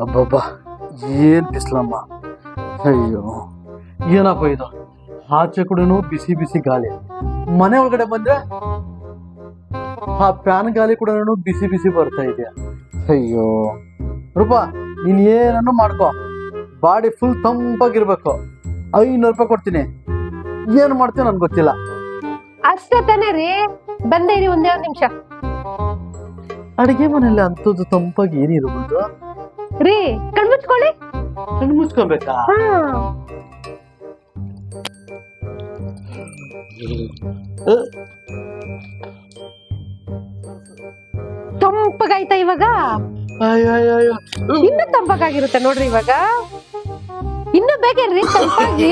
ಅಬ್ಬಬ್ಬ, ಏನ್ ಬಿಸ್ಲಮ್ಮ. ಅಯ್ಯೋ, ಏನಪ್ಪ ಇದು, ಆಚೆ ಕಡೆನೂ ಬಿಸಿ ಬಿಸಿ ಗಾಳಿ, ಮನೆ ಒಳಗಡೆ ಬಂದ್ರೆ ಆ ಫ್ಯಾನ್ ಗಾಳಿ ಕೂಡ ಬಿಸಿ ಬಿಸಿ ಬರ್ತಾ ಇದೆಯಾ. ಅಯ್ಯೋ ರೂಪಾ, ನೀನ್ ಏನನ್ನು ಮಾಡ್ಕೋ, ಬಾಡಿ ಫುಲ್ ತಂಪಾಗಿರ್ಬೇಕು. 500 ರೂಪಾಯಿ ಕೊಡ್ತೀನಿ, ಏನ್ ಮಾಡ್ತೀವಿ ನನ್ಗೆ ಗೊತ್ತಿಲ್ಲ. ಅಷ್ಟೇ ತಾನೇ ರೀ, ಬಂದೇ ಇರಿ ಒಂದೇ ಒಂದ್ ನಿಮಿಷ. ಅಡಿಗೆ ಮನೆಯಲ್ಲಿ ಅಂತದ್ದು ತಂಪಾಗಿ ಏನಿರ್ಬೋದು ರೀ, ಕಣ್ಮುಚ್ಕೊಳ್ಳಿ. ಕಣ್ಣು ಮುಚ್ಕೊಬೇಕಾ? ತಂಪಗಾಯ್ತಾ ಇವಾಗ? ಇನ್ನು ತಂಪಗಾಗಿರುತ್ತೆ ನೋಡ್ರಿ ಇವಾಗ. ಇನ್ನು ಬೇಕೇನ್ರಿ ತಂಪಾಗಿ?